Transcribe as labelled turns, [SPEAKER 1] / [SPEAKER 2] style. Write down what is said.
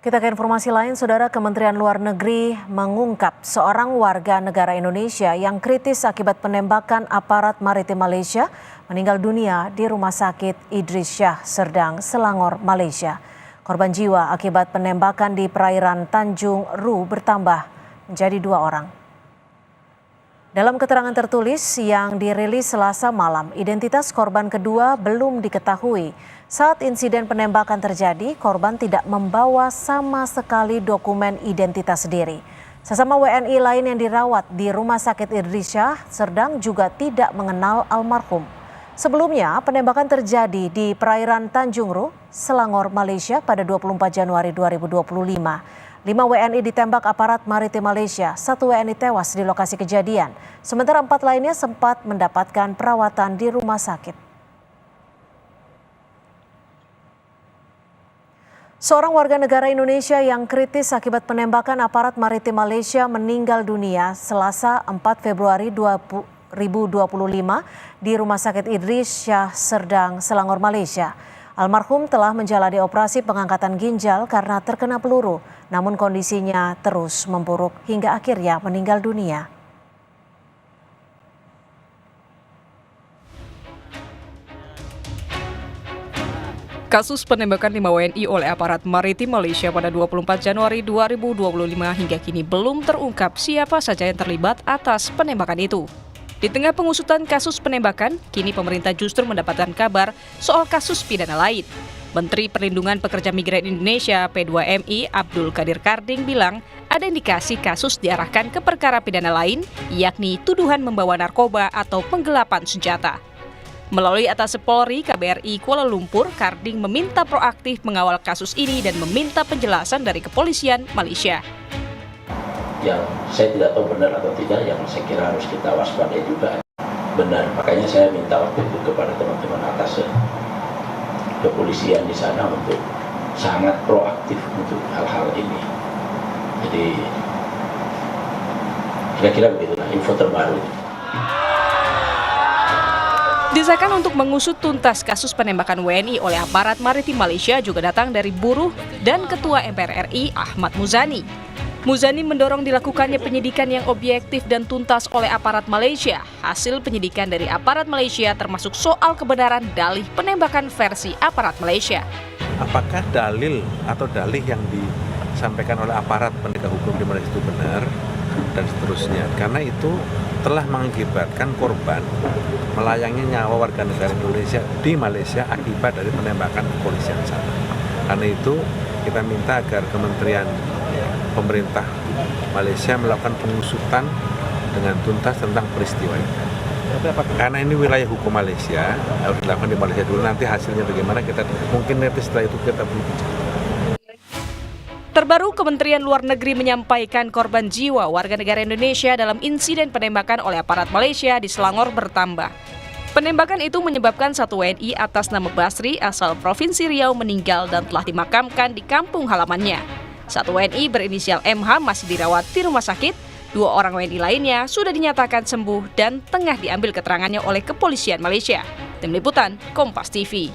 [SPEAKER 1] Kita ke informasi lain, Saudara. Kementerian Luar Negeri mengungkap seorang warga negara Indonesia yang kritis akibat penembakan aparat maritim Malaysia meninggal dunia di Rumah Sakit Idris Shah Serdang, Selangor, Malaysia. Korban jiwa akibat penembakan di perairan Tanjung Ru bertambah menjadi 2 orang. Dalam keterangan tertulis yang dirilis Selasa malam, identitas korban kedua belum diketahui. Saat insiden penembakan terjadi, korban tidak membawa sama sekali dokumen identitas diri. Sesama WNI lain yang dirawat di Rumah Sakit Idris Shah Serdang juga tidak mengenal almarhum. Sebelumnya, penembakan terjadi di perairan Tanjung Ru, Selangor, Malaysia pada 24 Januari 2025. 5 WNI ditembak aparat maritim Malaysia, 1 WNI tewas di lokasi kejadian, sementara 4 lainnya sempat mendapatkan perawatan di rumah sakit. Seorang warga negara Indonesia yang kritis akibat penembakan aparat maritim Malaysia meninggal dunia Selasa 4 Februari 2025 di Rumah Sakit Idris Shah Serdang, Selangor, Malaysia. Almarhum telah menjalani operasi pengangkatan ginjal karena terkena peluru, namun kondisinya terus memburuk hingga akhirnya meninggal dunia.
[SPEAKER 2] Kasus penembakan 5 WNI oleh aparat maritim Malaysia pada 24 Januari 2025 hingga kini belum terungkap siapa saja yang terlibat atas penembakan itu. Di tengah pengusutan kasus penembakan, kini pemerintah justru mendapatkan kabar soal kasus pidana lain. Menteri Perlindungan Pekerja Migran Indonesia P2MI Abdul Qadir Karding bilang ada indikasi kasus diarahkan ke perkara pidana lain, yakni tuduhan membawa narkoba atau penggelapan senjata. Melalui Atase Polri KBRI Kuala Lumpur, Karding meminta proaktif mengawal kasus ini dan meminta penjelasan dari kepolisian Malaysia.
[SPEAKER 3] Yang saya tidak tahu benar atau tidak, yang saya kira harus kita waspadai juga benar. Makanya saya minta waktu itu kepada teman-teman Atase kepolisian di sana untuk sangat proaktif untuk hal-hal ini. Jadi kira-kira begitulah info terbaru.
[SPEAKER 2] Desakan untuk mengusut tuntas kasus penembakan WNI oleh aparat maritim Malaysia juga datang dari buruh dan Ketua MPR RI Ahmad Muzani. Muzani mendorong dilakukannya penyidikan yang objektif dan tuntas oleh aparat Malaysia. Hasil penyidikan dari aparat Malaysia termasuk soal kebenaran dalih penembakan versi aparat Malaysia.
[SPEAKER 4] Apakah dalil atau dalih yang disampaikan oleh aparat penegak hukum di Malaysia itu benar dan seterusnya. Karena itu telah mengakibatkan korban melayangnya nyawa warga negara Indonesia di Malaysia akibat dari penembakan kepolisian sana. Karena itu kita minta agar Kementerian Pemerintah Malaysia melakukan pengusutan dengan tuntas tentang peristiwa ini. Karena ini wilayah hukum Malaysia, harus dilakukan di Malaysia dulu. Nanti hasilnya bagaimana mungkin nanti setelah itu kita.
[SPEAKER 2] Terbaru, Kementerian Luar Negeri menyampaikan korban jiwa warga negara Indonesia dalam insiden penembakan oleh aparat Malaysia di Selangor bertambah. Penembakan itu menyebabkan 1 WNI atas nama Basri asal Provinsi Riau meninggal dan telah dimakamkan di kampung halamannya. 1 WNI berinisial MH masih dirawat di rumah sakit, 2 orang WNI lainnya sudah dinyatakan sembuh dan tengah diambil keterangannya oleh kepolisian Malaysia. Tim Liputan, Kompas TV.